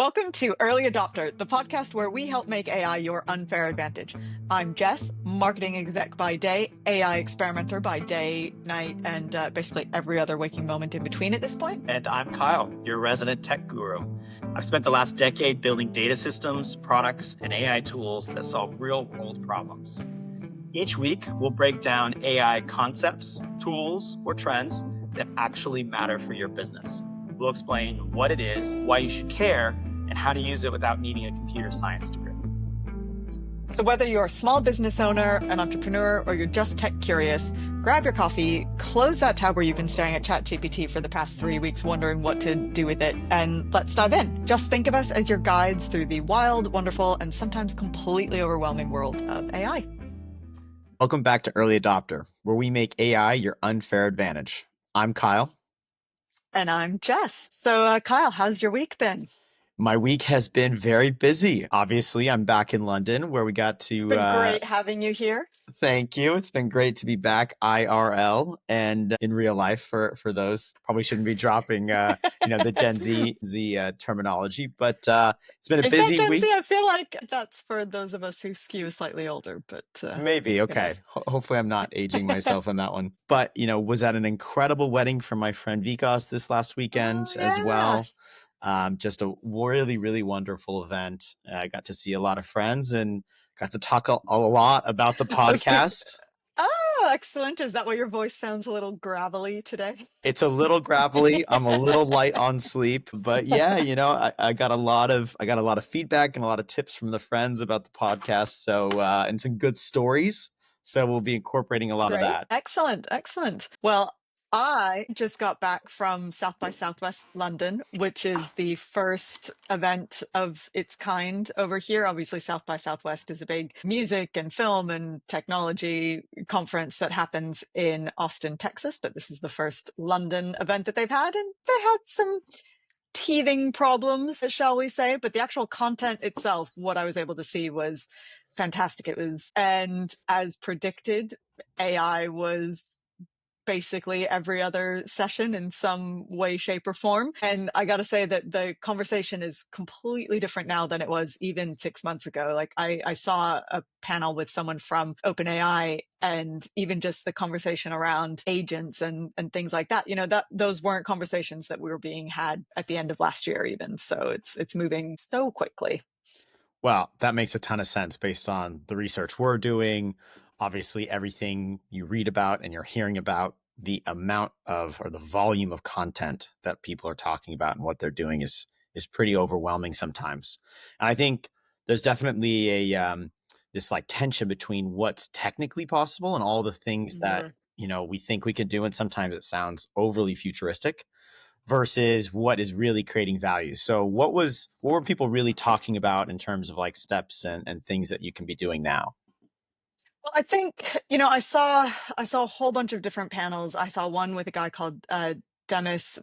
Welcome to Early Adoptr, the podcast where we help make AI your unfair advantage. I'm Jess, marketing exec by day, AI experimenter by day, night, and basically every other waking moment in between at this point. And I'm Kyle, your resident tech guru. I've spent the last decade building data systems, products, and AI tools that solve real-world problems. Each week, we'll break down AI concepts, tools, or trends that actually matter for your business. We'll explain what it is, why you should care, and how to use it without needing a computer science degree. So whether you're a small business owner, an entrepreneur, or you're just tech curious, grab your coffee, close that tab where you've been staring at ChatGPT for the past 3 weeks wondering what to do with it, and let's dive in. Just think of us as your guides through the wild, wonderful, and sometimes completely overwhelming world of AI. Welcome back to Early Adoptr, where we make AI your unfair advantage. I'm Kyle. And I'm Jess. So Kyle, how's your week been? My week has been very busy. Obviously, I'm back in London where we got to... It's been great having you here. Thank you. It's been great to be back IRL and in real life for those. Probably shouldn't be dropping, the Gen Z terminology, but it's been a busy Gen week. Z? I feel like that's for those of us who skew slightly older, but maybe. Okay. Hopefully I'm not aging myself on that one. But, was at an incredible wedding for my friend Vikas this last weekend as well. Just a really, really wonderful event. I got to see a lot of friends and got to talk a lot about the podcast. Oh, excellent. Is that why your voice sounds a little gravelly today? It's a little gravelly. I'm a little light on sleep, but yeah, I got a lot of feedback and a lot of tips from the friends about the podcast. So, and some good stories. So we'll be incorporating a lot of that. Excellent. Well, I just got back from South by Southwest London, which is the first event of its kind over here. Obviously, South by Southwest is a big music and film and technology conference that happens in Austin, Texas. But this is the first London event that they've had. And they had some teething problems, shall we say. But the actual content itself, what I was able to see was fantastic. And as predicted, AI was basically every other session in some way, shape, or form. And I got to say that the conversation is completely different now than it was even 6 months ago. Like I saw a panel with someone from OpenAI, and even just the conversation around agents and things like that, those weren't conversations that we were being had at the end of last year even. So it's moving so quickly. Well, that makes a ton of sense based on the research we're doing. Obviously, everything you read about and you're hearing about, the amount of or the volume of content that people are talking about and what they're doing is pretty overwhelming sometimes. And I think there's definitely this like tension between what's technically possible and all the things that we think we can do, and sometimes it sounds overly futuristic, versus what is really creating value. So what were people really talking about in terms of like steps and things that you can be doing now? Well, I think, I saw a whole bunch of different panels. I saw one with a guy called Demis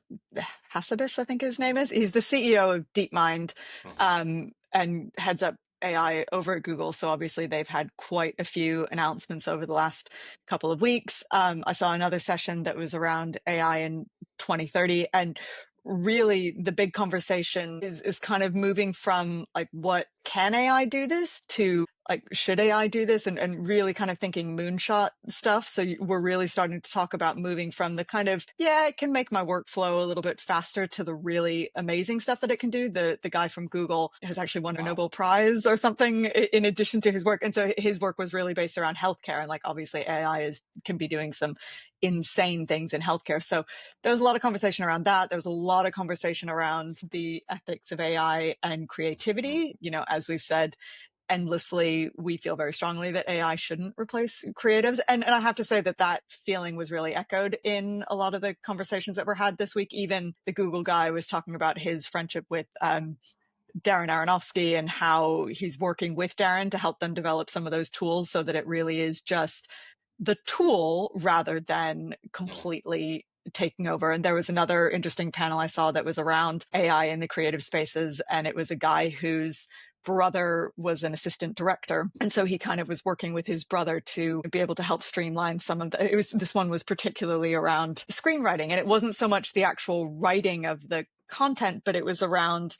Hassabis, I think his name is. He's the CEO of DeepMind and heads up AI over at Google. So obviously they've had quite a few announcements over the last couple of weeks. I saw another session that was around AI in 2030. And really the big conversation is kind of moving from like, what can AI do this to like, should AI do this? And really kind of thinking moonshot stuff. So we're really starting to talk about moving from the kind of, it can make my workflow a little bit faster, to the really amazing stuff that it can do. The guy from Google has actually won a Nobel Prize or something in addition to his work. And so his work was really based around healthcare. And like, obviously AI can be doing some insane things in healthcare. So there was a lot of conversation around that. There was a lot of conversation around the ethics of AI and creativity. As we've said endlessly, we feel very strongly that AI shouldn't replace creatives. And I have to say that feeling was really echoed in a lot of the conversations that were had this week. Even the Google guy was talking about his friendship with Darren Aronofsky and how he's working with Darren to help them develop some of those tools so that it really is just the tool rather than completely taking over. And there was another interesting panel I saw that was around AI in the creative spaces. And it was a guy whose brother was an assistant director. And so he kind of was working with his brother to be able to help streamline some of this one was particularly around screenwriting. And it wasn't so much the actual writing of the content, but it was around,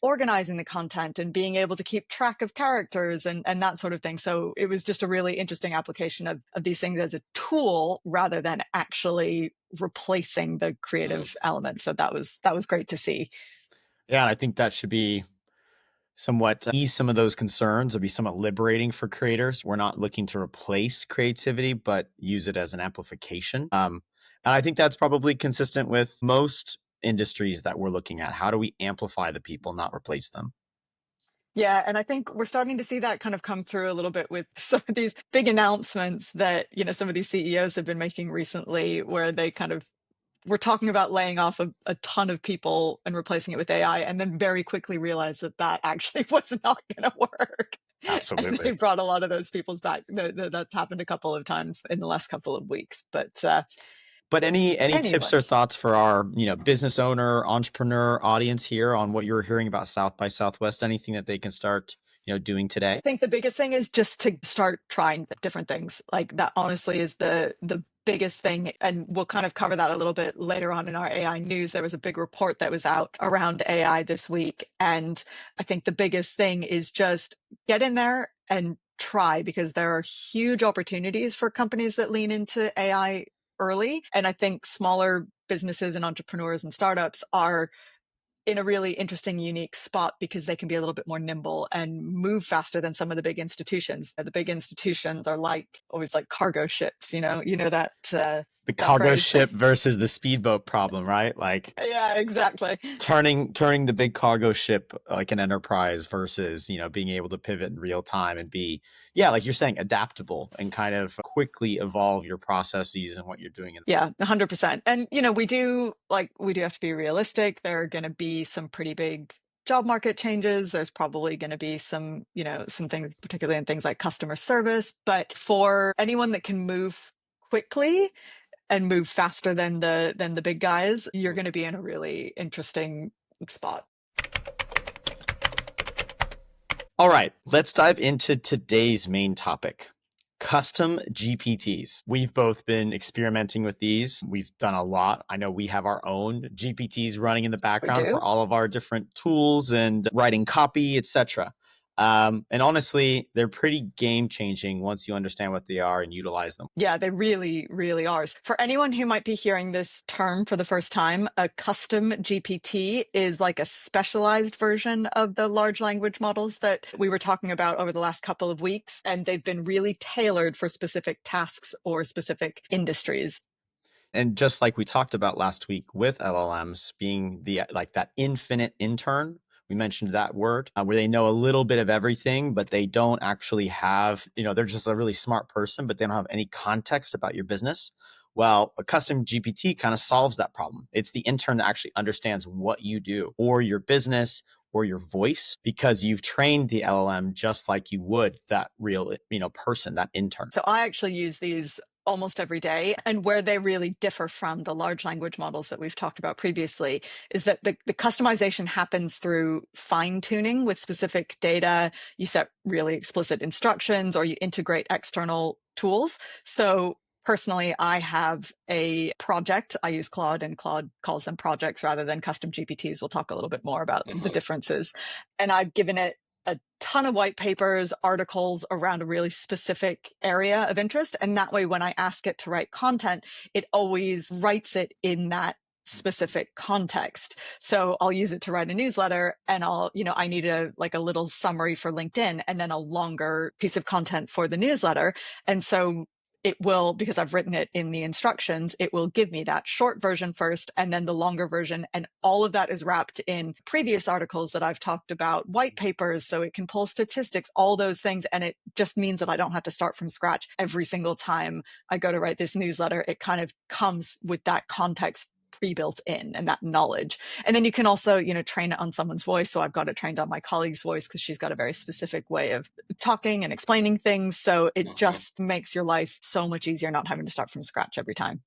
organizing the content and being able to keep track of characters and that sort of thing. So it was just a really interesting application of these things as a tool rather than actually replacing the creative elements. So that was great to see. Yeah, and I think that should be somewhat ease some of those concerns or be somewhat liberating for creators. We're not looking to replace creativity, but use it as an amplification. And I think that's probably consistent with most industries that we're looking at. How do we amplify the people, not replace them? Yeah, and I think we're starting to see that kind of come through a little bit with some of these big announcements that, some of these CEOs have been making recently, where they kind of were talking about laying off a ton of people and replacing it with AI, and then very quickly realized that actually was not going to work. And they Absolutely. brought a lot of those people back. That happened a couple of times in the last couple of weeks. But Any tips anyway. or thoughts for our business owner, entrepreneur audience here on what you're hearing about South by Southwest? Anything that they can start doing today? I think the biggest thing is just to start trying different things. Like that honestly is the biggest thing. And we'll kind of cover that a little bit later on in our AI news. There was a big report that was out around AI this week. And I think the biggest thing is just get in there and try, because there are huge opportunities for companies that lean into AI early. And I think smaller businesses and entrepreneurs and startups are in a really interesting, unique spot because they can be a little bit more nimble and move faster than some of the big institutions. The big institutions are always like cargo ships, that The that cargo phrase. ship versus the speedboat problem, right? Like Yeah, exactly. turning the big cargo ship like an enterprise versus, being able to pivot in real time and be, like you're saying, adaptable and kind of quickly evolve your processes and what you're doing. Yeah, 100%. And, we do have to be realistic. There are going to be some pretty big job market changes. There's probably going to be some things, particularly in things like customer service. But for anyone that can move quickly and move faster than the big guys, you're going to be in a really interesting spot. All right, let's dive into today's main topic. Custom GPTs. We've both been experimenting with these. We've done a lot. I know we have our own GPTs running in the background for all of our different tools and writing copy, etc. And honestly, they're pretty game changing once you understand what they are and utilize them. Yeah, they really, really are. For anyone who might be hearing this term for the first time, a custom GPT is like a specialized version of the large language models that we were talking about over the last couple of weeks. And they've been really tailored for specific tasks or specific industries. And just like we talked about last week with LLMs being that infinite intern, we mentioned that word, where they know a little bit of everything, but they don't actually have, they're just a really smart person, but they don't have any context about your business. Well, a custom GPT kind of solves that problem. It's the intern that actually understands what you do or your business or your voice, because you've trained the LLM just like you would that real, person, that intern. So I actually use these almost every day. And where they really differ from the large language models that we've talked about previously is that the customization happens through fine tuning with specific data. You set really explicit instructions or you integrate external tools. So personally, I have a project. I use Claude, and Claude calls them projects rather than custom GPTs. We'll talk a little bit more about the differences. And I've given it a ton of white papers, articles around a really specific area of interest. And that way, when I ask it to write content, it always writes it in that specific context. So I'll use it to write a newsletter, and I need a little summary for LinkedIn and then a longer piece of content for the newsletter. And so it will, because I've written it in the instructions, it will give me that short version first and then the longer version. And all of that is wrapped in previous articles that I've talked about, white papers, so it can pull statistics, all those things. And it just means that I don't have to start from scratch every single time I go to write this newsletter. It kind of comes with that context pre-built in and that knowledge. And then you can also, train it on someone's voice. So I've got it trained on my colleague's voice because she's got a very specific way of talking and explaining things. So it just makes your life so much easier not having to start from scratch every time.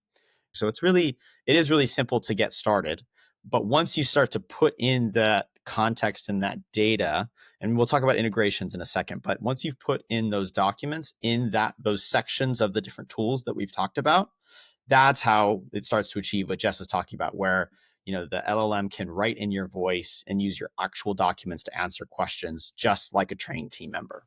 So it is really simple to get started. But once you start to put in that context and that data, and we'll talk about integrations in a second, but once you've put in those documents in those sections of the different tools that we've talked about, that's how it starts to achieve what Jess is talking about, where the LLM can write in your voice and use your actual documents to answer questions, just like a trained team member.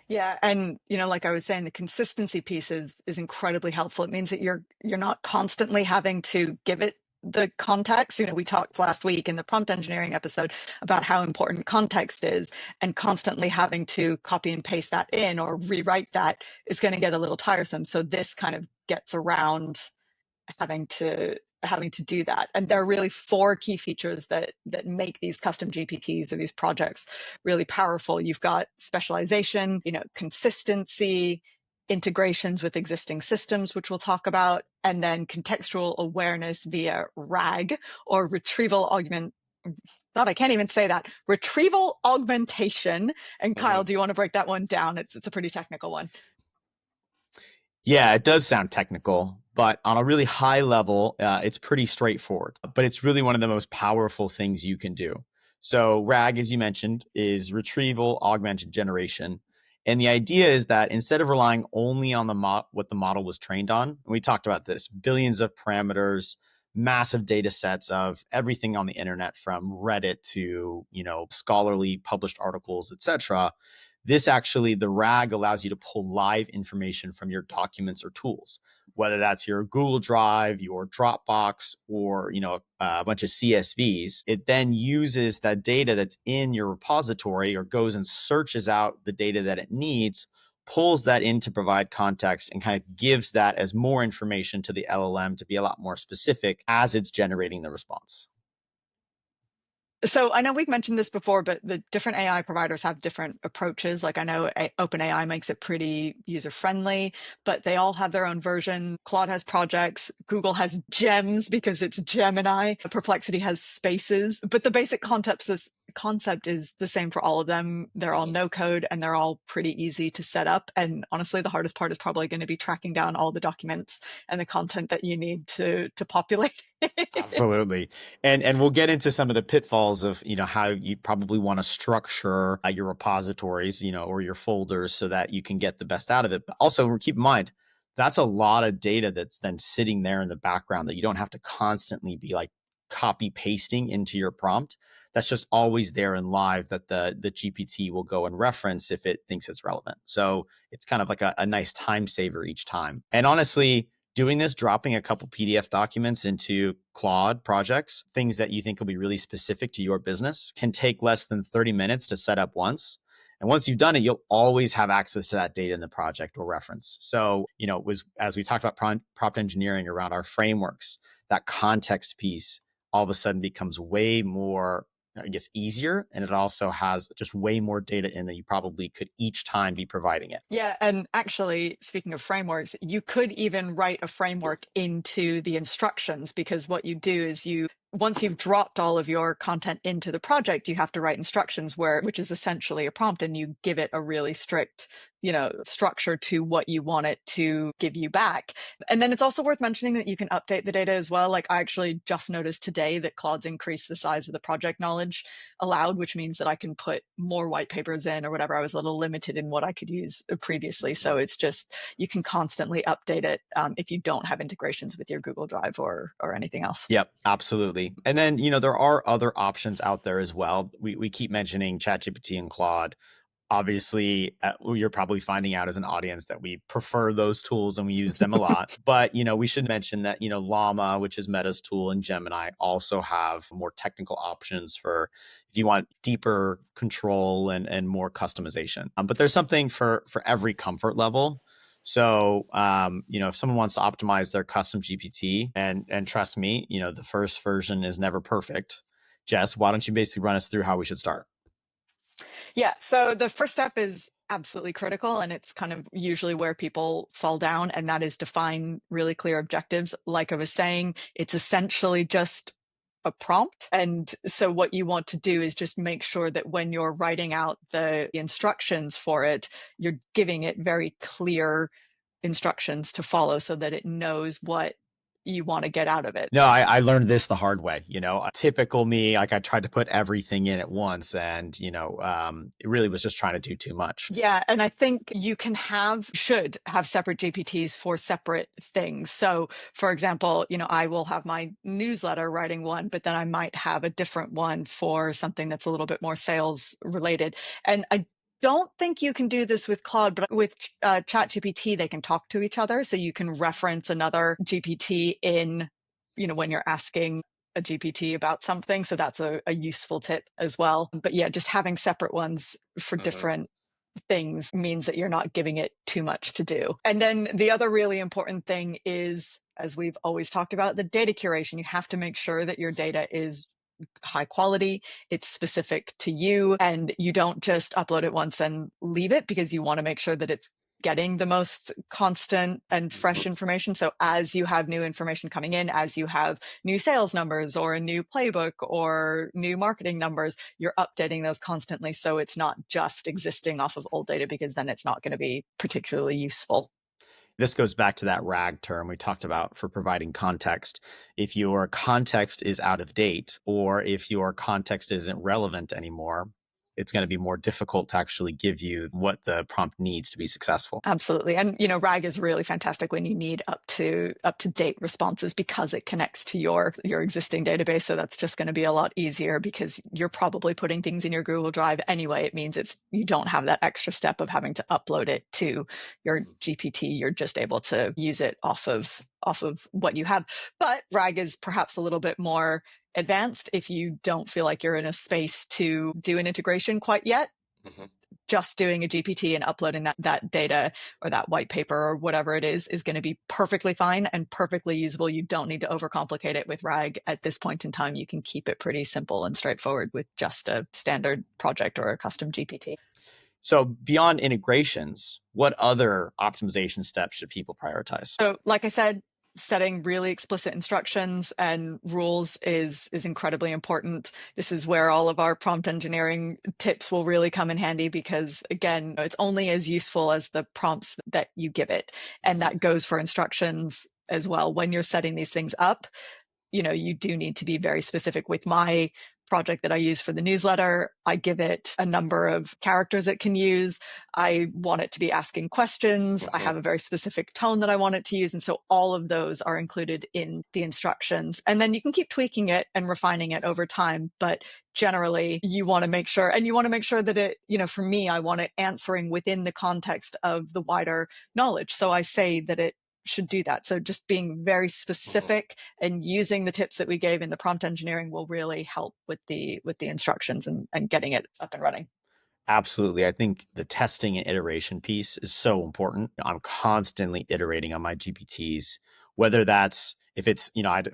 Yeah, and like I was saying, the consistency piece is incredibly helpful. It means that you're not constantly having to give it the context. We talked last week in the prompt engineering episode about how important context is, and constantly having to copy and paste that in or rewrite that is going to get a little tiresome. So this kind of gets around having to do that. And there are really four key features that make these custom GPTs or these projects really powerful. You've got specialization, consistency, integrations with existing systems, which we'll talk about, and then contextual awareness via RAG, or retrieval augment. God, I can't even say that. Retrieval augmentation. And Kyle, do you want to break that one down? It's a pretty technical one. Yeah, it does sound technical, but on a really high level, it's pretty straightforward. But it's really one of the most powerful things you can do. So RAG, as you mentioned, is retrieval augmented generation. And the idea is that instead of relying only on what the model was trained on, we talked about this, billions of parameters, massive data sets of everything on the internet, from Reddit to, scholarly published articles, etc. The RAG allows you to pull live information from your documents or tools, whether that's your Google Drive, your Dropbox, or a bunch of CSVs. It then uses that data that's in your repository, or goes and searches out the data that it needs, pulls that in to provide context, and kind of gives that as more information to the LLM to be a lot more specific as it's generating the response. So I know we've mentioned this before, but the different AI providers have different approaches. Like I know OpenAI makes it pretty user-friendly, but they all have their own version. Claude has projects. Google has gems because it's Gemini. Perplexity has spaces. But the basic concept is the same for all of them. They're all no code, and they're all pretty easy to set up. And honestly, the hardest part is probably going to be tracking down all the documents and the content that you need to populate. Absolutely. And we'll get into some of the pitfalls of, how you probably want to structure your repositories, or your folders, so that you can get the best out of it. But also keep in mind, that's a lot of data that's then sitting there in the background that you don't have to constantly be like copy pasting into your prompt. That's just always there in live that the GPT will go and reference if it thinks it's relevant. So it's kind of like a nice time saver each time. And honestly, doing this, dropping a couple PDF documents into Claude projects, things that you think will be really specific to your business, can take less than 30 minutes to set up once. And once you've done it, you'll always have access to that data in the project or reference. So, it was, as we talked about prompt engineering around our frameworks, that context piece all of a sudden becomes way more, easier. And it also has just way more data in that you probably could each time be providing it. Yeah. And actually, speaking of frameworks, you could even write a framework into the instructions, because what you do is once you've dropped all of your content into the project, you have to write instructions which is essentially a prompt, and you give it a really strict, structure to what you want it to give you back. And then it's also worth mentioning that you can update the data as well. Like I actually just noticed today that Claude's increased the size of the project knowledge allowed, which means that I can put more white papers in or whatever. I was a little limited in what I could use previously. So it's just, you can constantly update it if you don't have integrations with your Google Drive or anything else. Yep, absolutely. And then, there are other options out there as well. We keep mentioning ChatGPT and Claude. Obviously, you're probably finding out as an audience that we prefer those tools and we use them a lot. But, we should mention that, Llama, which is Meta's tool, and Gemini also have more technical options for if you want deeper control and more customization. But there's something for every comfort level. So, if someone wants to optimize their custom GPT, and trust me, the first version is never perfect. Jess, why don't you basically run us through how we should start? Yeah. So the first step is absolutely critical, and it's kind of usually where people fall down, and that is define really clear objectives. Like I was saying, it's essentially just a prompt. And so what you want to do is just make sure that when you're writing out the instructions for it, you're giving it very clear instructions to follow so that it knows what you want to get out of it. No, I learned this the hard way. Typical me, like I tried to put everything in at once, and it really was just trying to do too much. Yeah, and I think you should have separate GPTs for separate things. So, for example, I will have my newsletter writing one, but then I might have a different one for something that's a little bit more sales related. And I don't think you can do this with Claude, but with ChatGPT, they can talk to each other. So you can reference another GPT when you're asking a GPT about something. So that's a useful tip as well. But yeah, just having separate ones for different things means that you're not giving it too much to do. And then the other really important thing is, as we've always talked about, the data curation. You have to make sure that your data is high quality, it's specific to you, and you don't just upload it once and leave it, because you want to make sure that it's getting the most constant and fresh information. So as you have new information coming in, as you have new sales numbers or a new playbook or new marketing numbers, you're updating those constantly. So it's not just existing off of old data, because then it's not going to be particularly useful. This goes back to that RAG term we talked about for providing context. If your context is out of date, or if your context isn't relevant anymore, it's going to be more difficult to actually give you what the prompt needs to be successful. Absolutely. And RAG is really fantastic when you need up to date responses, because it connects to your existing database. So that's just going to be a lot easier, because you're probably putting things in your Google Drive anyway. It means you don't have that extra step of having to upload it to your GPT. You're just able to use it off of what you have. But RAG is perhaps a little bit more advanced if you don't feel like you're in a space to do an integration quite yet. Just doing a GPT and uploading that data or that white paper or whatever it is going to be perfectly fine and perfectly usable. You don't need to overcomplicate it with RAG at this point in time. You can keep it pretty simple and straightforward with just a standard project or a custom GPT. So beyond integrations, what other optimization steps should people prioritize? So like I said, setting really explicit instructions and rules is incredibly important. This is where all of our prompt engineering tips will really come in handy, because again, it's only as useful as the prompts that you give it. And that goes for instructions as well. When you're setting these things up, you do need to be very specific. With my project that I use for the newsletter, I give it a number of characters it can use. I want it to be asking questions. I have a very specific tone that I want it to use. And so all of those are included in the instructions. And then you can keep tweaking it and refining it over time. But generally, you want to make sure that it, for me, I want it answering within the context of the wider knowledge. So I say that it should do that. So just being very specific and using the tips that we gave in the prompt engineering will really help with the instructions and getting it up and running. Absolutely. I think the testing and iteration piece is so important. I'm constantly iterating on my GPTs, whether that's if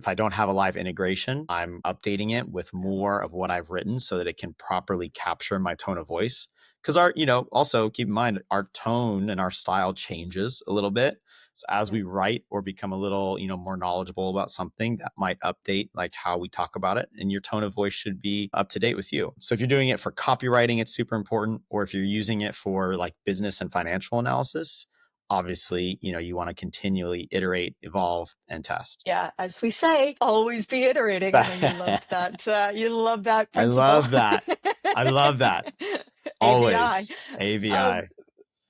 I don't have a live integration, I'm updating it with more of what I've written so that it can properly capture my tone of voice. Because also keep in mind, our tone and our style changes a little bit. So as we write or become a little, more knowledgeable about something, that might update like how we talk about it, and your tone of voice should be up to date with you. So if you're doing it for copywriting, it's super important. Or if you're using it for like business and financial analysis, obviously, you want to continually iterate, evolve, and test. Yeah, as we say, always be iterating. I know you loved that. You love that principle. I love that. Always. AVI.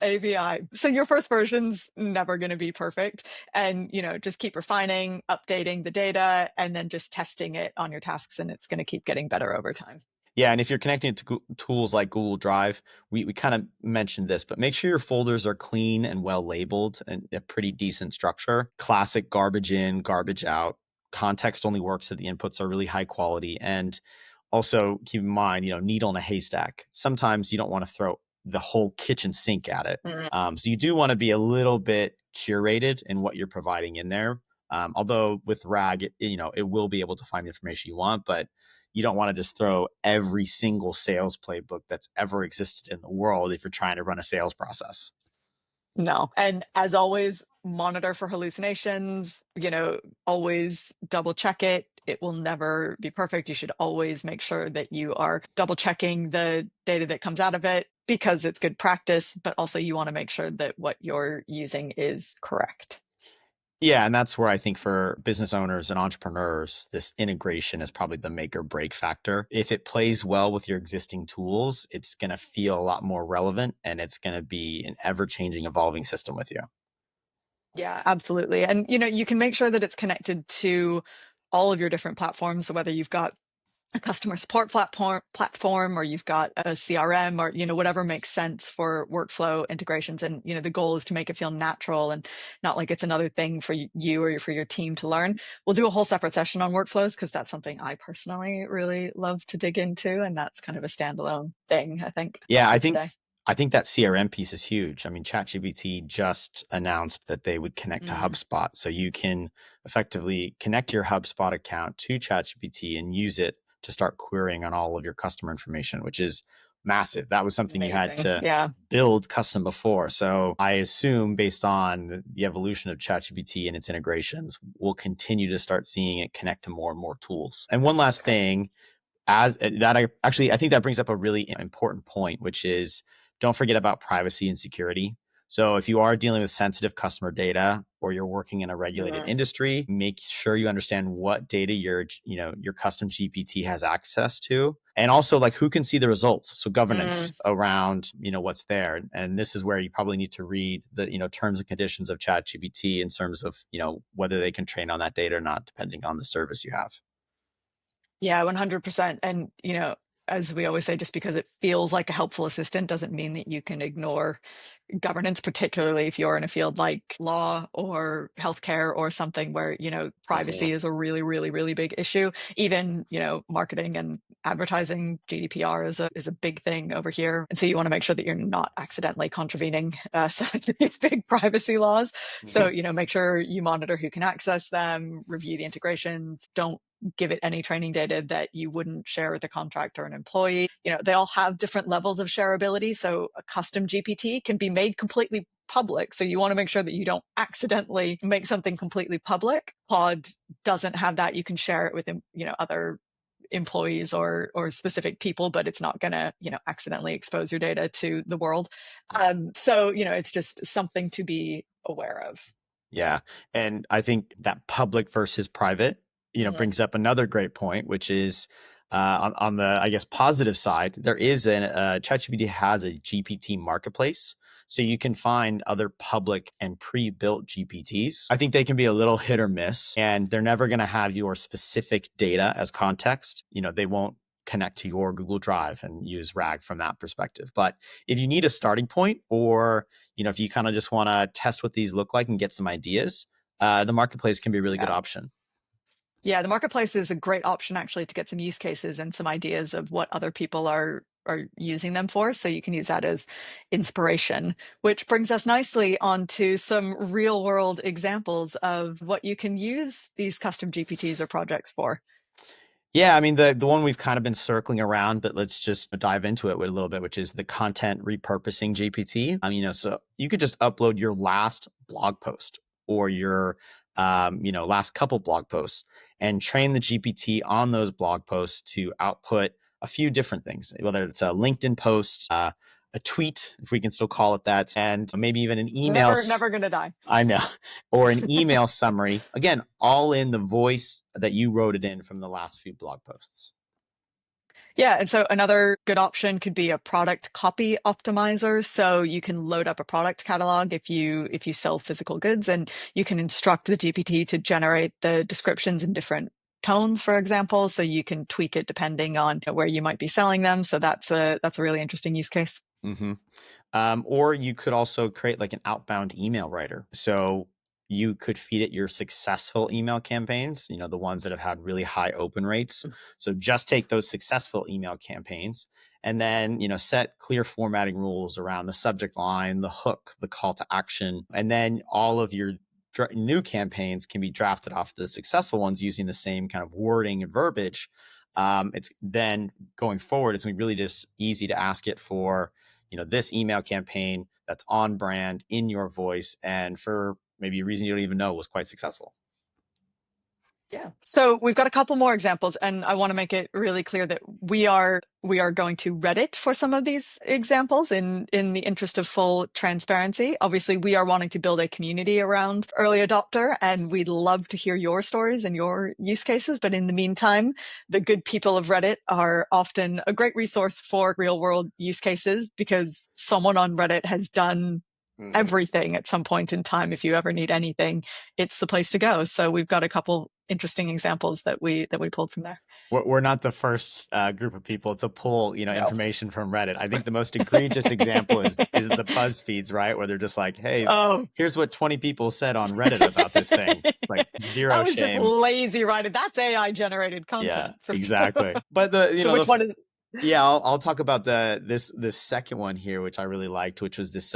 AVI. So your first version's never going to be perfect. And, just keep refining, updating the data, and then just testing it on your tasks. And it's going to keep getting better over time. Yeah. And if you're connecting it to tools like Google Drive, we kind of mentioned this, but make sure your folders are clean and well labeled and a pretty decent structure. Classic garbage in, garbage out. Context only works if the inputs are really high quality. And also keep in mind, needle in a haystack. Sometimes you don't want to throw the whole kitchen sink at it. So you do want to be a little bit curated in what you're providing in there. Although with RAG, it will be able to find the information you want, but you don't want to just throw every single sales playbook that's ever existed in the world if you're trying to run a sales process. No. And as always, monitor for hallucinations, always double check it. It will never be perfect. You should always make sure that you are double checking the data that comes out of it, because it's good practice, but also you want to make sure that what you're using is correct. Yeah, and that's where I think for business owners and entrepreneurs, this integration is probably the make or break factor. If it plays well with your existing tools, it's going to feel a lot more relevant, and it's going to be an ever-changing, evolving system with you. Yeah, absolutely. And you can make sure that it's connected to all of your different platforms. So whether you've got a customer support platform or you've got a CRM or whatever makes sense for workflow integrations, and the goal is to make it feel natural and not like it's another thing for you or for your team to learn. We'll do a whole separate session on workflows because that's something I personally really love to dig into, and that's kind of a standalone thing, I think, Yeah, for today. I think that CRM piece is huge. I mean, ChatGPT just announced that they would connect to HubSpot. So you can effectively connect your HubSpot account to ChatGPT and use it to start querying on all of your customer information, which is massive. That was something you had Amazing. to Yeah. build custom before. So I assume based on the evolution of ChatGPT and its integrations, we'll continue to start seeing it connect to more and more tools. And one last thing, as that I think that brings up a really important point, which is don't forget about privacy and security. So if you are dealing with sensitive customer data or you're working in a regulated industry, make sure you understand what data your custom GPT has access to, and also like who can see the results. So governance around what's there, and this is where you probably need to read the terms and conditions of ChatGPT in terms of whether they can train on that data or not, depending on the service you have. Yeah, 100%. And, as we always say, just because it feels like a helpful assistant doesn't mean that you can ignore governance, particularly if you're in a field like law or healthcare or something where, privacy is a really, really, really big issue. Even, marketing and advertising, GDPR is a big thing over here. And so you want to make sure that you're not accidentally contravening some of these big privacy laws. So, make sure you monitor who can access them, review the integrations, don't give it any training data that you wouldn't share with a contractor or an employee. They all have different levels of shareability. So a custom GPT can be made completely public. So you want to make sure that you don't accidentally make something completely public. Claude doesn't have that. You can share it with, other employees or specific people, but it's not going to, accidentally expose your data to the world. So, it's just something to be aware of. Yeah. And I think that public versus private, brings up another great point, which is on the, I guess, positive side, there is ChatGPT has a GPT marketplace. So you can find other public and pre-built GPTs. I think they can be a little hit or miss, and they're never going to have your specific data as context. They won't connect to your Google Drive and use RAG from that perspective. But if you need a starting point, or if you kind of just want to test what these look like and get some ideas, the marketplace can be a really good option. Yeah, the marketplace is a great option actually to get some use cases and some ideas of what other people are using them for. So you can use that as inspiration, which brings us nicely onto some real world examples of what you can use these custom GPTs or projects for. Yeah, I mean, the one we've kind of been circling around, but let's just dive into it with a little bit, which is the content repurposing GPT. So you could just upload your last blog post or your last couple blog posts and train the GPT on those blog posts to output a few different things, whether it's a LinkedIn post, a tweet, if we can still call it that, and maybe even an email. Never gonna die. I know. Or an email summary. Again, all in the voice that you wrote it in from the last few blog posts. Yeah, and so another good option could be a product copy optimizer. So you can load up a product catalog if you sell physical goods, and you can instruct the GPT to generate the descriptions in different tones, for example. So you can tweak it depending on where you might be selling them. So that's a really interesting use case. Mm-hmm. Or you could also create like an outbound email writer. So you could feed it your successful email campaigns, the ones that have had really high open rates. So just take those successful email campaigns and then, set clear formatting rules around the subject line, the hook, the call to action, and then all of your new campaigns can be drafted off the successful ones using the same kind of wording and verbiage. It's then going forward, it's going to be really just easy to ask it for this email campaign that's on brand in your voice and for maybe a reason you don't even know was quite successful. Yeah. So we've got a couple more examples, and I want to make it really clear that we are going to Reddit for some of these examples in the interest of full transparency. Obviously, we are wanting to build a community around Early Adopter, and we'd love to hear your stories and your use cases. But in the meantime, the good people of Reddit are often a great resource for real world use cases because someone on Reddit has done everything at some point in time. If you ever need anything, it's the place to go. So we've got a couple interesting examples that we pulled from there. We're not the first group of people to pull, No. information from Reddit. I think the most egregious example is the BuzzFeeds, right? Where they're just like, hey, here's what 20 people said on Reddit about this thing. Like zero that was shame. Just lazy writing. That's AI generated content. Yeah, exactly. But which one is? Yeah, I'll talk about this second one here, which I really liked, which was this.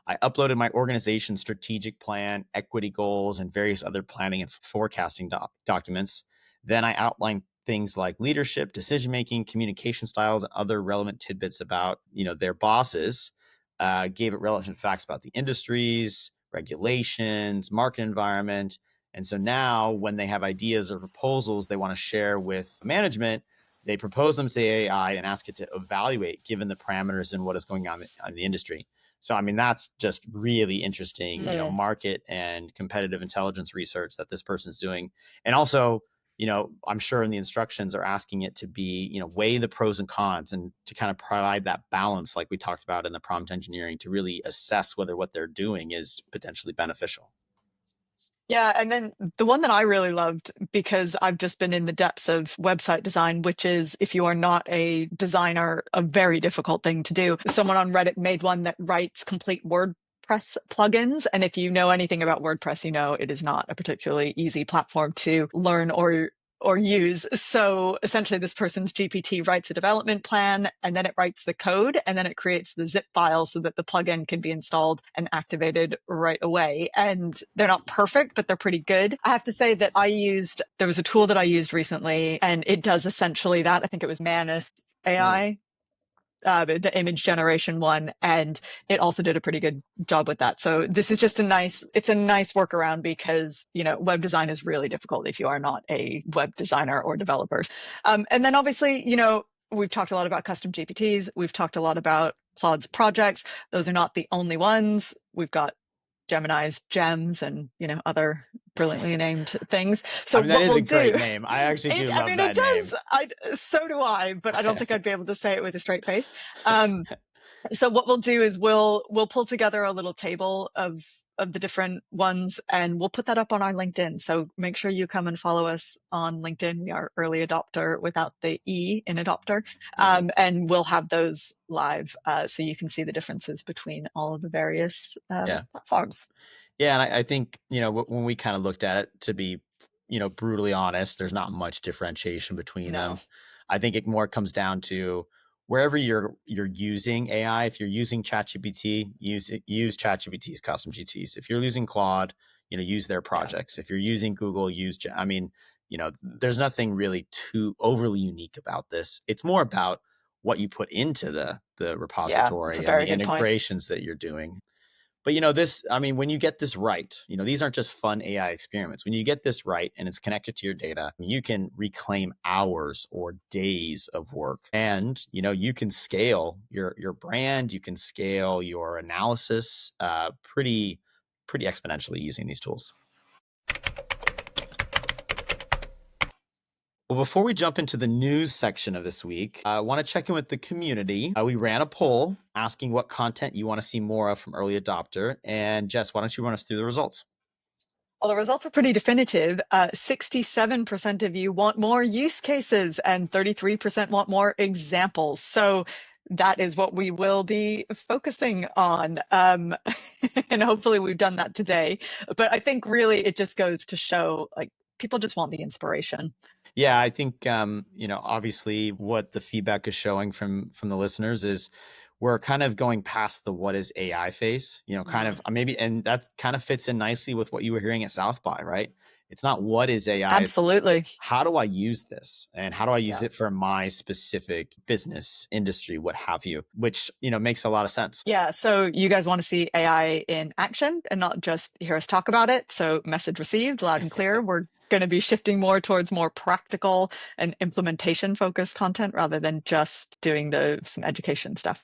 I uploaded my organization strategic plan, equity goals, and various other planning and forecasting documents. Then I outlined things like leadership, decision-making, communication styles, and other relevant tidbits about, their bosses. Gave it relevant facts about the industries, regulations, market environment. And so now when they have ideas or proposals they want to share with management, they propose them to the AI and ask it to evaluate given the parameters and what is going on in the industry. So, I mean, that's just really interesting, market and competitive intelligence research that this person's doing. And also, I'm sure in the instructions are asking it to be, weigh the pros and cons and to kind of provide that balance like we talked about in the prompt engineering to really assess whether what they're doing is potentially beneficial. Yeah, and then the one that I really loved, because I've just been in the depths of website design, which is, if you are not a designer, a very difficult thing to do. Someone on Reddit made one that writes complete WordPress plugins. And if you know anything about WordPress, it is not a particularly easy platform to learn or use. So essentially this person's GPT writes a development plan, and then it writes the code, and then it creates the zip file so that the plugin can be installed and activated right away. And they're not perfect, but they're pretty good. I have to say that there was a tool that I used recently, and it does essentially that. I think it was Manus AI. The image generation one, and it also did a pretty good job with that. So this is just it's a nice workaround because, web design is really difficult if you are not a web designer or developer. And then obviously, we've talked a lot about custom GPTs. We've talked a lot about Claude's projects. Those are not the only ones. We've got Gemini's gems and, other brilliantly named things. So that is a great name. I actually do love that it does. name. So do I, but I don't think I'd be able to say it with a straight face. So what we'll do is we'll pull together a little table of the different ones, and we'll put that up on our LinkedIn. So make sure you come and follow us on LinkedIn. We are Early Adopter without the E in Adopter. And we'll have those live so you can see the differences between all of the various platforms. Yeah, and I think, when we kind of looked at it, to be, brutally honest, there's not much differentiation between them. I think it more comes down to wherever you're using AI. If you're using ChatGPT, use ChatGPT's custom GPTs. If you're using Claude, use their projects. If you're using Google, there's nothing really too overly unique about this. It's more about what you put into the repository and the integrations that you're doing. But when you get this right, these aren't just fun AI experiments. When you get this right and it's connected to your data, you can reclaim hours or days of work. And, you can scale your brand, you can scale your analysis pretty exponentially using these tools. Well, before we jump into the news section of this week, I want to check in with the community. We ran a poll asking what content you want to see more of from Early Adopter. And Jess, why don't you run us through the results? Well, the results are pretty definitive. 67% of you want more use cases and 33% want more examples. So that is what we will be focusing on. And hopefully we've done that today. But I think really it just goes to show, people just want the inspiration. Yeah, I think, obviously what the feedback is showing from the listeners is we're kind of going past the what is AI phase, kind of maybe, and that kind of fits in nicely with what you were hearing at South by, right? It's not what is AI. Absolutely. It's how do I use this and how do I use it for my specific business, industry, what have you, which, makes a lot of sense. Yeah. So you guys want to see AI in action and not just hear us talk about it. So message received loud and clear. We're going to be shifting more towards more practical and implementation focused content rather than just doing some education stuff.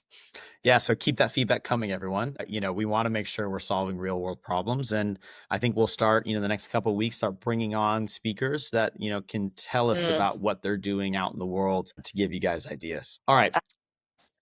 Yeah, so keep that feedback coming, everyone. We want to make sure we're solving real world problems. And I think we'll start, the next couple of weeks, start bringing on speakers that, can tell us about what they're doing out in the world to give you guys ideas. All right.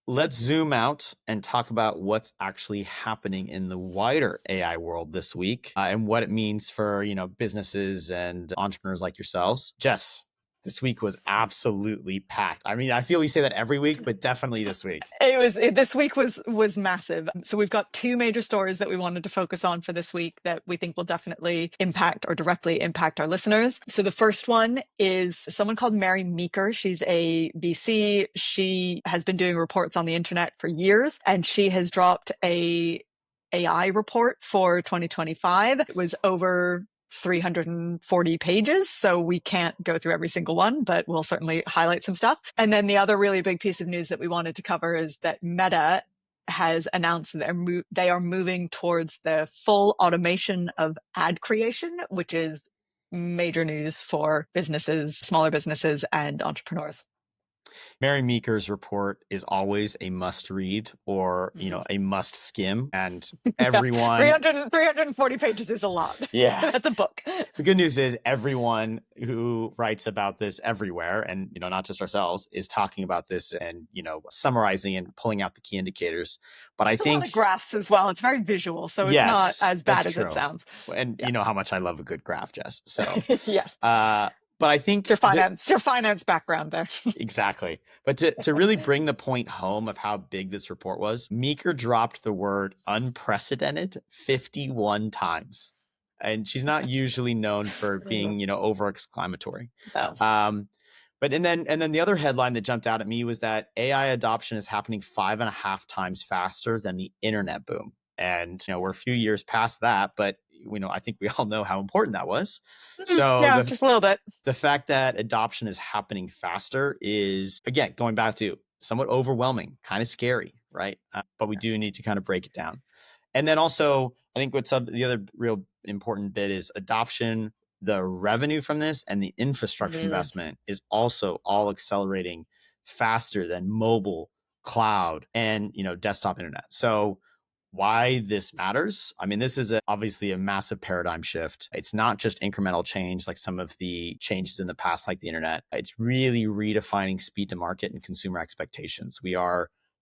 Let's zoom out and talk about what's actually happening in the wider AI world this week and what it means for, businesses and entrepreneurs like yourselves. Jess, this week was absolutely packed. I mean, I feel we say that every week, but definitely this week. This week was massive. So we've got two major stories that we wanted to focus on for this week that we think will definitely impact or directly impact our listeners. So the first one is someone called Mary Meeker. She's a VC. She has been doing reports on the internet for years, and she has dropped a AI report for 2025. It was over 340 pages, so we can't go through every single one, but we'll certainly highlight some stuff. And then the other really big piece of news that we wanted to cover is that Meta has announced that they are moving towards the full automation of ad creation, which is major news for businesses, smaller businesses, and entrepreneurs. Mary Meeker's report is always a must read or, a must skim. And everyone... 340 pages is a lot. Yeah. That's a book. The good news is everyone who writes about this everywhere, and, not just ourselves, is talking about this and, summarizing and pulling out the key indicators. But I think... a lot of graphs as well. It's very visual, so it's not as bad as it sounds. And you know how much I love a good graph, Jess. So yes. But I think your finance background there. Exactly. But to really bring the point home of how big this report was, Meeker dropped the word unprecedented 51 times. And she's not usually known for being, over exclamatory. No. But and then the other headline that jumped out at me was that AI adoption is happening 5.5 times faster than the internet boom. And we're a few years past that, but I think we all know how important that was. So yeah, just a little bit. The fact that adoption is happening faster is, again, going back to somewhat overwhelming, kind of scary, right? But we do need to kind of break it down. And then also, I think what's the other real important bit is adoption, the revenue from this and the infrastructure investment is also all accelerating faster than mobile, cloud, and, desktop internet. So why this matters? I mean, this is obviously a massive paradigm shift. It's not just incremental change like some of the changes in the past, like the internet. It's really redefining speed to market and consumer expectations.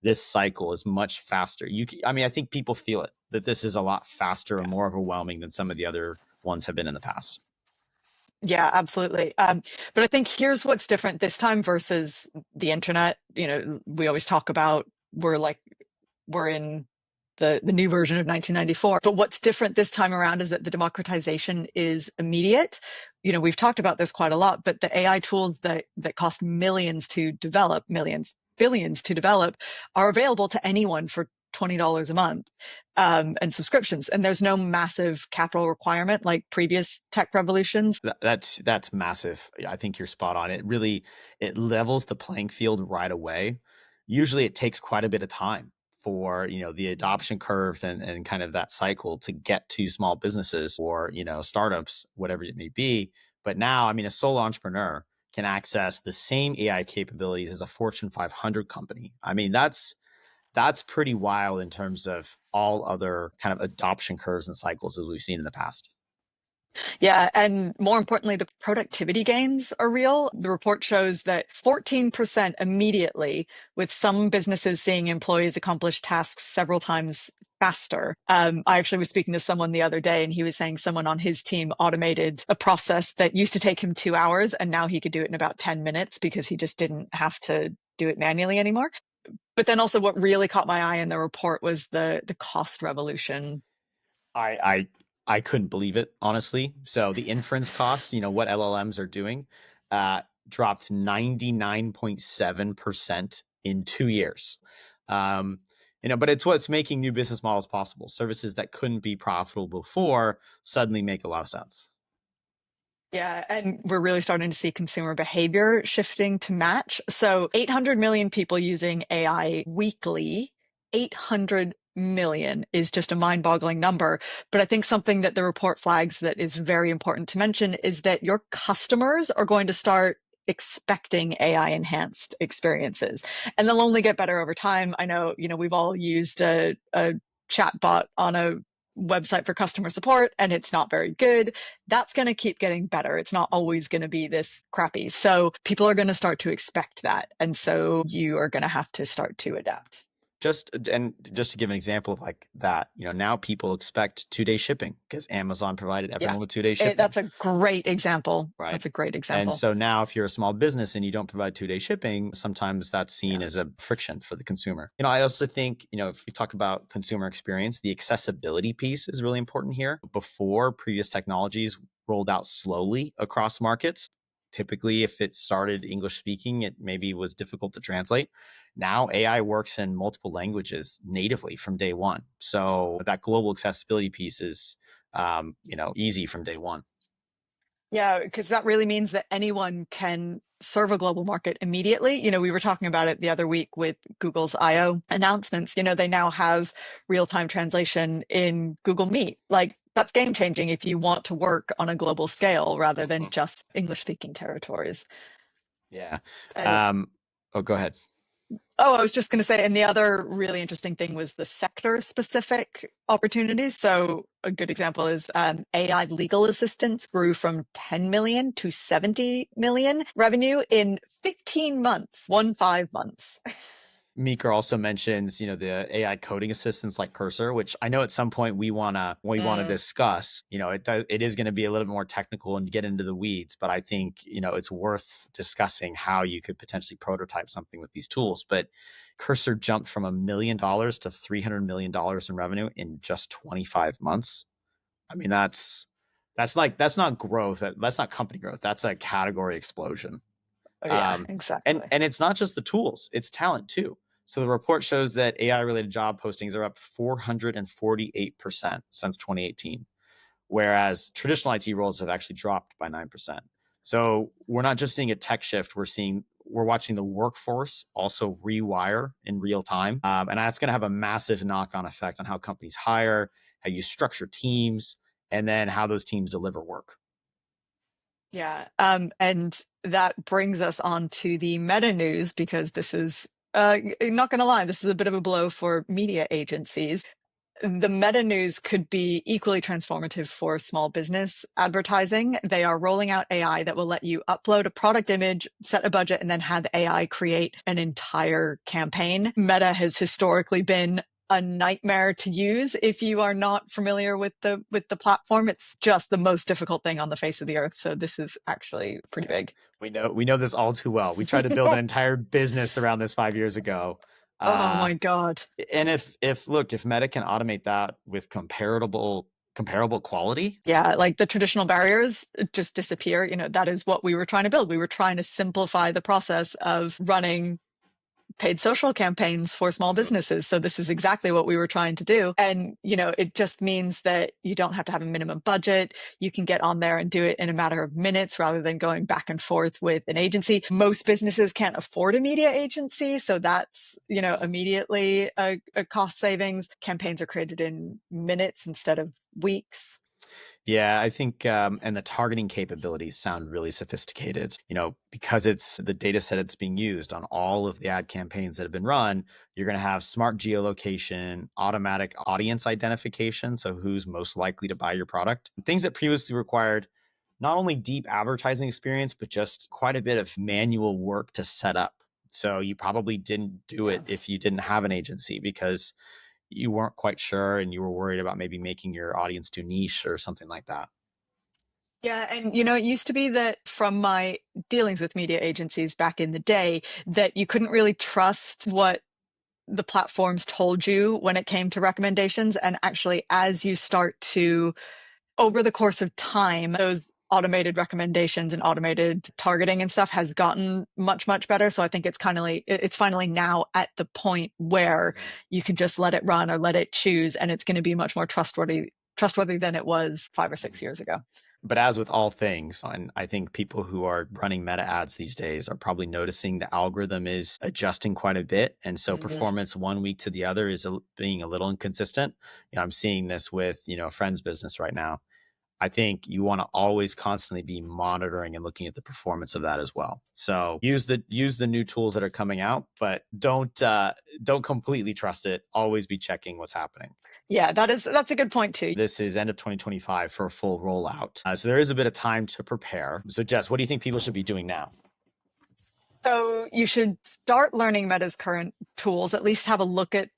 This cycle is much faster. I think people feel it, that this is a lot faster and more overwhelming than some of the other ones have been in the past. Yeah, absolutely. But I think here's what's different this time versus the internet. We always talk about we're in the new version of 1994. But what's different this time around is that the democratization is immediate. We've talked about this quite a lot, but the AI tools that cost billions to develop, are available to anyone for $20 a month and subscriptions. And there's no massive capital requirement like previous tech revolutions. That's massive. I think you're spot on. It levels the playing field right away. Usually it takes quite a bit of time for, the adoption curve and kind of that cycle to get to small businesses or, startups, whatever it may be. But now, a solo entrepreneur can access the same AI capabilities as a Fortune 500 company. That's pretty wild in terms of all other kind of adoption curves and cycles as we've seen in the past. Yeah. And more importantly, the productivity gains are real. The report shows that 14% immediately, with some businesses seeing employees accomplish tasks several times faster. I actually was speaking to someone the other day, and he was saying someone on his team automated a process that used to take him 2 hours, and now he could do it in about 10 minutes because he just didn't have to do it manually anymore. But then also what really caught my eye in the report was the cost revolution. I couldn't believe it, honestly. So the inference costs, what LLMs are doing, dropped 99.7% in 2 years. But it's what's making new business models possible. Services that couldn't be profitable before suddenly make a lot of sense. Yeah, and we're really starting to see consumer behavior shifting to match. So 800 million people using AI weekly, 800 million is just a mind-boggling number. But I think something that the report flags that is very important to mention is that your customers are going to start expecting AI enhanced experiences, and they'll only get better over time. I know, we've all used a chat bot on a website for customer support and it's not very good. That's going to keep getting better. It's not always going to be this crappy. So people are going to start to expect that. And so you are going to have to start to adapt. Just to give an example of like that, now people expect 2-day shipping because Amazon provided everyone with 2-day shipping. That's a great example. Right. That's a great example. And so now if you're a small business and you don't provide 2-day shipping, sometimes that's seen as a friction for the consumer. I also think, if we talk about consumer experience, the accessibility piece is really important here. Before, previous technologies rolled out slowly across markets. Typically, if it started English speaking, it maybe was difficult to translate. Now AI works in multiple languages natively from day one. So that global accessibility piece is, easy from day one. Yeah, because that really means that anyone can serve a global market immediately. We were talking about it the other week with Google's I/O announcements. They now have real-time translation in Google Meet. Like, that's game changing if you want to work on a global scale rather than just English-speaking territories. Yeah. Go ahead. I was just going to say, and the other really interesting thing was the sector-specific opportunities. So a good example is AI legal assistance grew from 10 million to 70 million revenue in 15 months, 15 months. Meeker also mentions, the AI coding assistants like Cursor, which I know at some point we want to discuss. It is going to be a little bit more technical and get into the weeds, but I think, it's worth discussing how you could potentially prototype something with these tools. But Cursor jumped from $1 million to $300 million in revenue in just 25 months. I mean, that's not growth. That's not company growth. That's a category explosion. Oh, yeah, exactly. And it's not just the tools, it's talent too. So the report shows that AI-related job postings are up 448% since 2018, whereas traditional IT roles have actually dropped by 9%. So we're not just seeing a tech shift, we're watching the workforce also rewire in real time. And that's going to have a massive knock-on effect on how companies hire, how you structure teams, and then how those teams deliver work. Yeah. And that brings us on to the meta news, because this is, not going to lie, this is a bit of a blow for media agencies. The meta news could be equally transformative for small business advertising. They are rolling out AI that will let you upload a product image, set a budget, and then have AI create an entire campaign. Meta has historically been a nightmare to use if you are not familiar with the platform. It's just the most difficult thing on the face of the earth. So this is actually pretty big. We know this all too well. We tried to build an entire business around this 5 years ago. Oh my God. And if Meta can automate that with comparable quality. Yeah, like the traditional barriers just disappear. That is what we were trying to build. We were trying to simplify the process of running paid social campaigns for small businesses. So this is exactly what we were trying to do. And, it just means that you don't have to have a minimum budget. You can get on there and do it in a matter of minutes rather than going back and forth with an agency. Most businesses can't afford a media agency. So that's, immediately a cost savings. Campaigns are created in minutes instead of weeks. Yeah, I think, and the targeting capabilities sound really sophisticated, because it's the data set that's being used on all of the ad campaigns that have been run. You're going to have smart geolocation, automatic audience identification. So who's most likely to buy your product? Things that previously required not only deep advertising experience, but just quite a bit of manual work to set up. So you probably didn't do it if you didn't have an agency, because you weren't quite sure and you were worried about maybe making your audience too niche or something like that. Yeah. And, it used to be that from my dealings with media agencies back in the day, that you couldn't really trust what the platforms told you when it came to recommendations. And actually, as you start to, over the course of time, those automated recommendations and automated targeting and stuff has gotten much, much better. So I think it's finally now at the point where you can just let it run or let it choose, and it's going to be much more trustworthy than it was 5 or 6 years ago. But as with all things, and I think people who are running meta ads these days are probably noticing the algorithm is adjusting quite a bit. And so performance one week to the other is being a little inconsistent. I'm seeing this with, a friend's business right now. I think you want to always constantly be monitoring and looking at the performance of that as well. So use the new tools that are coming out, but don't completely trust it. Always be checking what's happening. Yeah, that's a good point too. This is end of 2025 for a full rollout. So there is a bit of time to prepare. So Jess, what do you think people should be doing now? So you should start learning Meta's current tools, at least have a look at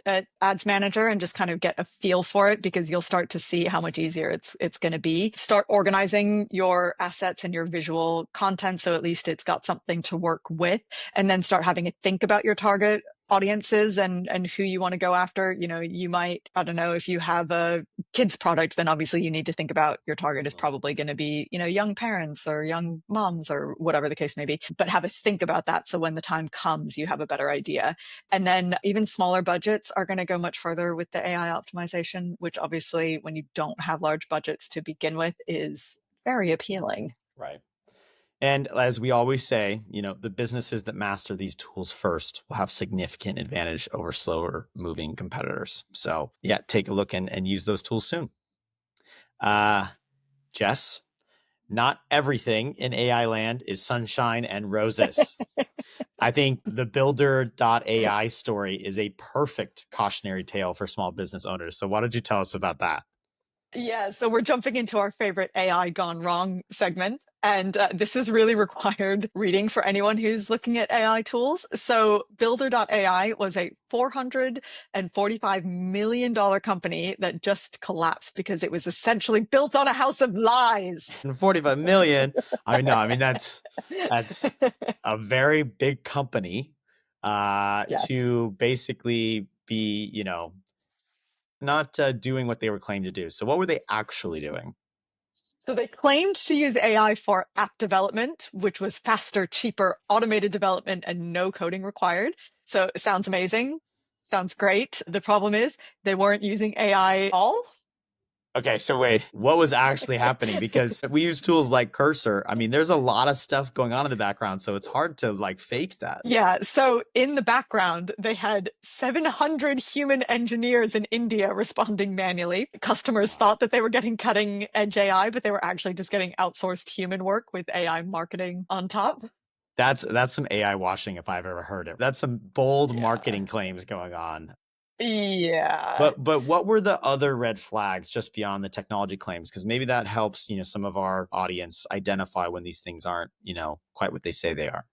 Ads Manager and just kind of get a feel for it, because you'll start to see how much easier it's going to be. Start organizing your assets and your visual content, so at least it's got something to work with, and then start having a think about your target audiences and who you want to go after. You might, I don't know, if you have a kids product, then obviously you need to think about your target is probably going to be, young parents or young moms or whatever the case may be, but have a think about that. So when the time comes, you have a better idea. And then even smaller budgets are going to go much further with the AI optimization, which obviously when you don't have large budgets to begin with is very appealing. Right. And as we always say, the businesses that master these tools first will have significant advantage over slower moving competitors. So yeah, take a look and use those tools soon. Jess, not everything in AI land is sunshine and roses. I think the Builder.ai story is a perfect cautionary tale for small business owners. So why don't you tell us about that? Yeah, so we're jumping into our favorite AI gone wrong segment. And this is really required reading for anyone who's looking at AI tools. So Builder.ai was a $445 million company that just collapsed because it was essentially built on a house of lies. And 45 million. That's a very big company Yes. to basically be, not doing what they were claimed to do. So what were they actually doing? So they claimed to use AI for app development, which was faster, cheaper, automated development, and no coding required. So it sounds amazing. Sounds great. The problem is they weren't using AI at all. Okay, so wait, what was actually happening? Because we use tools like Cursor. There's a lot of stuff going on in the background, so it's hard to fake that. Yeah, so in the background, they had 700 human engineers in India responding manually. Customers thought that they were getting cutting edge AI, but they were actually just getting outsourced human work with AI marketing on top. That's some AI washing if I've ever heard it. That's some bold marketing claims going on. Yeah. But what were the other red flags just beyond the technology claims? Because maybe that helps, some of our audience identify when these things aren't, quite what they say they are.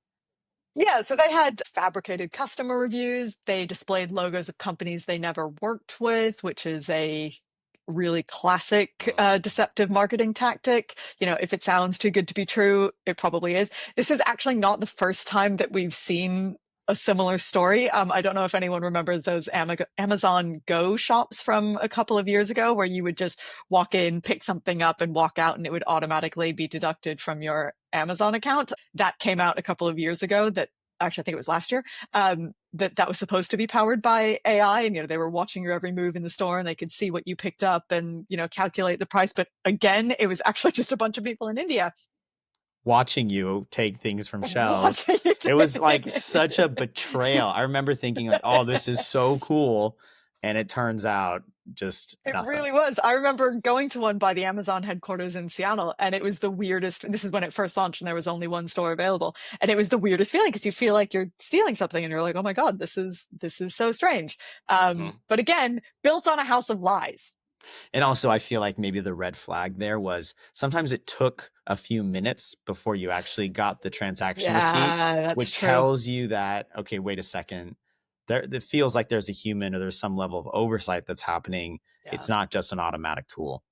Yeah, so they had fabricated customer reviews. They displayed logos of companies they never worked with, which is a really classic deceptive marketing tactic. If it sounds too good to be true, it probably is. This is actually not the first time that we've seen a similar story. I don't know if anyone remembers those Amazon Go shops from a couple of years ago, where you would just walk in, pick something up, and walk out, and it would automatically be deducted from your Amazon account. That came out a couple of years ago. That actually, I think it was last year. That was supposed to be powered by AI, and they were watching your every move in the store, and they could see what you picked up and calculate the price. But again, it was actually just a bunch of people in India watching you take things from shelves. It was like such a betrayal. I remember thinking like, oh, this is so cool. And it turns out just nothing. Really was. I remember going to one by the Amazon headquarters in Seattle, and it was the weirdest. This is when it first launched and there was only one store available. And it was the weirdest feeling, because you feel like you're stealing something and you're like, oh my God, this is so strange. But again, built on a house of lies. And also, I feel like maybe the red flag there was sometimes it took a few minutes before you actually got the transaction receipt, which tells you that, okay, wait a second. It feels like there's a human or there's some level of oversight that's happening. Yeah. It's not just an automatic tool.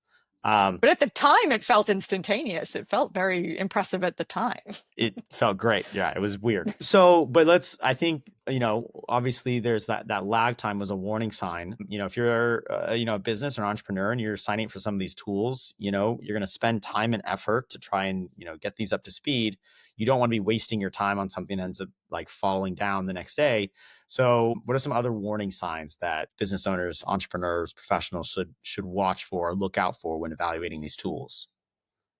But at the time, it felt instantaneous. It felt very impressive at the time. It felt great. Yeah, it was weird. So, but I think, obviously there's that lag time was a warning sign. If you're, a business or entrepreneur and you're signing for some of these tools, you're going to spend time and effort to try and, get these up to speed. You don't want to be wasting your time on something that ends up like falling down the next day. So what are some other warning signs that business owners, entrepreneurs, professionals should watch for or look out for when evaluating these tools?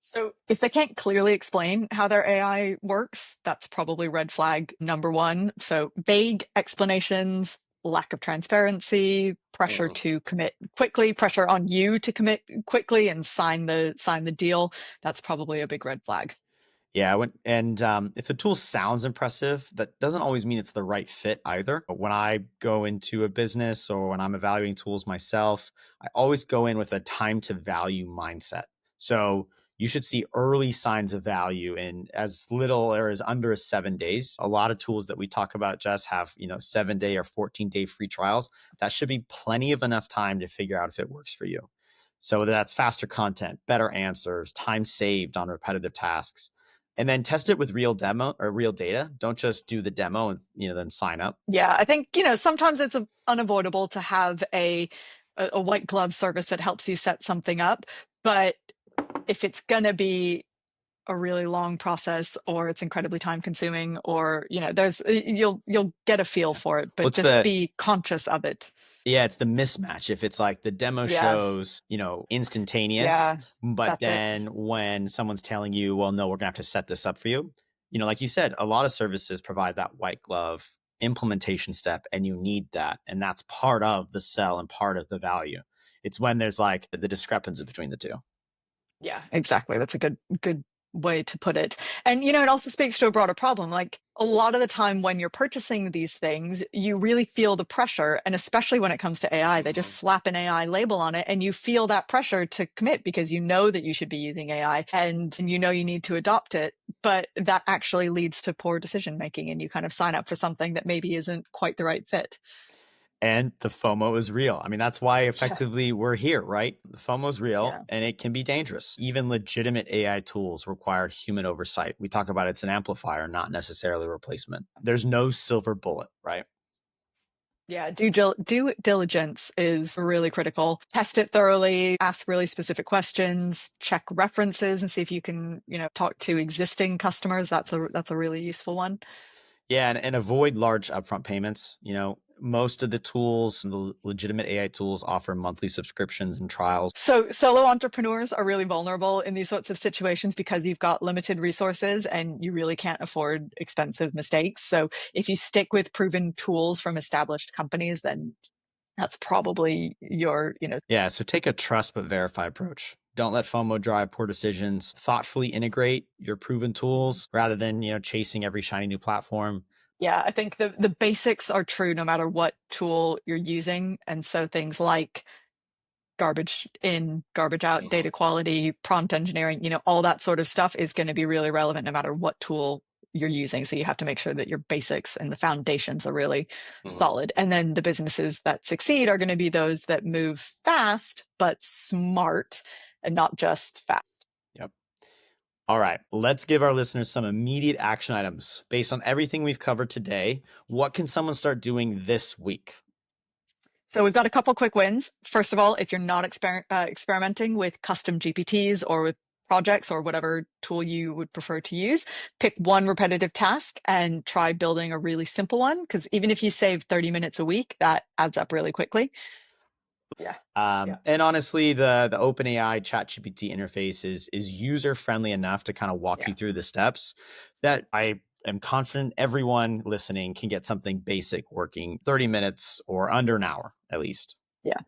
So if they can't clearly explain how their AI works, that's probably red flag number one. So vague explanations, lack of transparency, pressure to commit quickly, pressure on you to commit quickly and sign the deal. That's probably a big red flag. Yeah, if the tool sounds impressive, that doesn't always mean it's the right fit either. But when I go into a business or when I'm evaluating tools myself, I always go in with a time to value mindset. So you should see early signs of value in as little or as under as 7 days. A lot of tools that we talk about, Jess, have 7-day or 14-day free trials. That should be plenty of enough time to figure out if it works for you. So whether that's faster content, better answers, time saved on repetitive tasks, and then test it with real demo or real data. Don't just do the demo and then sign up. Yeah, I think sometimes it's unavoidable to have a white glove service that helps you set something up, but if it's gonna be a really long process or it's incredibly time consuming or you'll get a feel for it, but just be conscious of it. Yeah, it's the mismatch. If it's like the demo Yeah. shows, instantaneous, Yeah, but that's it. then when someone's telling you, well, no, we're gonna have to set this up for you, like you said, a lot of services provide that white glove implementation step, and you need that. And that's part of the sell and part of the value. It's when there's like the discrepancy between the two. Yeah, exactly. That's a good way to put it. And it also speaks to a broader problem. Like a lot of the time when you're purchasing these things, you really feel the pressure. And especially when it comes to AI, they just slap an AI label on it and you feel that pressure to commit because you know that you should be using AI and you need to adopt it. But that actually leads to poor decision making and you kind of sign up for something that maybe isn't quite the right fit. And the FOMO is real. I mean, that's why effectively we're here, right? The FOMO is real and it can be dangerous. Even legitimate AI tools require human oversight. We talk about it's an amplifier, not necessarily a replacement. There's no silver bullet, right? Yeah, due diligence is really critical. Test it thoroughly, ask really specific questions, check references and see if you can, talk to existing customers. That's a really useful one. Yeah, and avoid large upfront payments. Most of the tools, the legitimate AI tools, offer monthly subscriptions and trials. So solo entrepreneurs are really vulnerable in these sorts of situations because you've got limited resources and you really can't afford expensive mistakes. So if you stick with proven tools from established companies, then that's probably your. Yeah, so take a trust but verify approach. Don't let FOMO drive poor decisions. Thoughtfully integrate your proven tools rather than, chasing every shiny new platform. Yeah, I think the basics are true no matter what tool you're using. And so things like garbage in, garbage out, data quality, prompt engineering, all that sort of stuff is going to be really relevant no matter what tool you're using. So you have to make sure that your basics and the foundations are really solid. And then the businesses that succeed are going to be those that move fast, but smart and not just fast. Yep. All right, let's give our listeners some immediate action items. Based on everything we've covered today, what can someone start doing this week? So we've got a couple quick wins. First of all, if you're not experimenting with custom GPTs or with projects or whatever tool you would prefer to use, pick one repetitive task and try building a really simple one. Because even if you save 30 minutes a week, that adds up really quickly. Yeah. And honestly, the OpenAI ChatGPT interface is user-friendly enough to kind of walk you through the steps that I am confident everyone listening can get something basic working 30 minutes or under an hour at least. Yeah.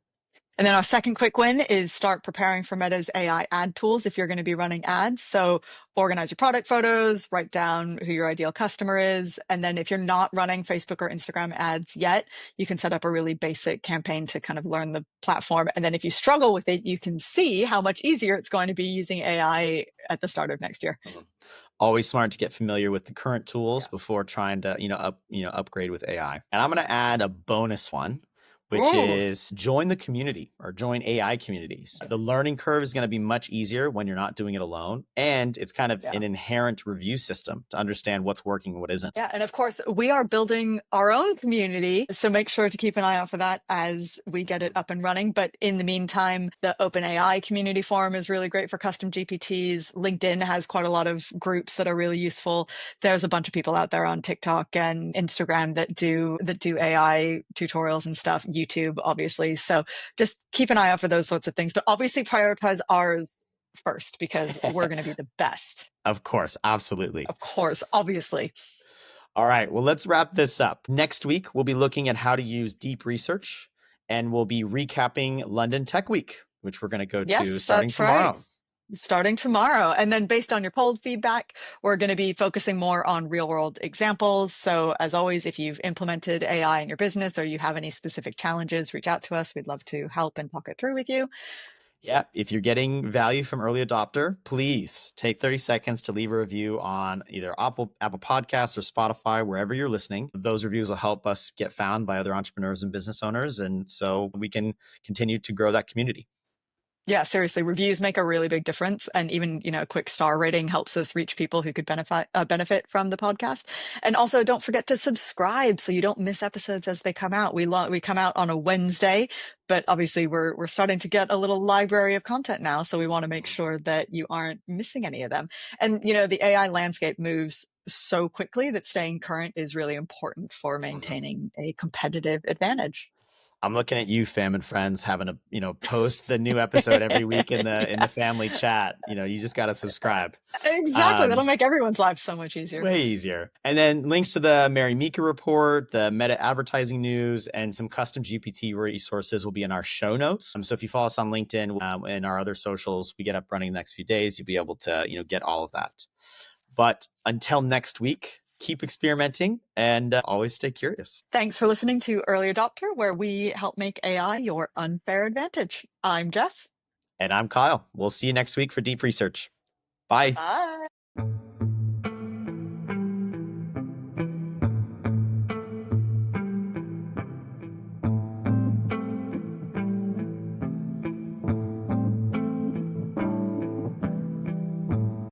And then our second quick win is start preparing for Meta's AI ad tools if you're going to be running ads. So organize your product photos, write down who your ideal customer is. And then if you're not running Facebook or Instagram ads yet, you can set up a really basic campaign to kind of learn the platform. And then if you struggle with it, you can see how much easier it's going to be using AI at the start of next year. Always smart to get familiar with the current tools before trying to, upgrade with AI. And I'm going to add a bonus one, which is join the community or join AI communities. The learning curve is going to be much easier when you're not doing it alone. And it's kind of an inherent review system to understand what's working and what isn't. Yeah. And of course, we are building our own community. So make sure to keep an eye out for that as we get it up and running. But in the meantime, the OpenAI community forum is really great for custom GPTs. LinkedIn has quite a lot of groups that are really useful. There's a bunch of people out there on TikTok and Instagram that do AI tutorials and stuff. YouTube, obviously. So just keep an eye out for those sorts of things, but obviously prioritize ours first because we're going to be the best. Of course, absolutely. Of course, obviously. All right, well, let's wrap this up. Next week, we'll be looking at how to use deep research, and we'll be recapping London Tech Week, which we're going to go to starting tomorrow. Right. Starting tomorrow. And then based on your poll feedback, we're going to be focusing more on real world examples. So as always, if you've implemented AI in your business or you have any specific challenges, reach out to us. We'd love to help and talk it through with you. Yeah, if you're getting value from Early Adoptr, please take 30 seconds to leave a review on either Apple Podcasts or Spotify, wherever you're listening. Those reviews will help us get found by other entrepreneurs and business owners, and so we can continue to grow that community. Yeah, seriously, reviews make a really big difference. And even, a quick star rating helps us reach people who could benefit from the podcast. And also don't forget to subscribe so you don't miss episodes as they come out. We come out on a Wednesday, but obviously we're starting to get a little library of content now. So we want to make sure that you aren't missing any of them. And, the AI landscape moves so quickly that staying current is really important for maintaining a competitive advantage. I'm looking at you, fam and friends, having to, post the new episode every week in the family chat. You just got to subscribe. Exactly. That'll make everyone's life so much easier. Way easier. And then links to the Mary Meeker report, the meta advertising news, and some custom GPT resources will be in our show notes. So if you follow us on LinkedIn and our other socials, we get up running the next few days, you'll be able to, get all of that. But until next week, keep experimenting and always stay curious. Thanks for listening to Early Adoptr, where we help make AI your unfair advantage. I'm Jess. And I'm Kyle. We'll see you next week for deep research. Bye. Bye.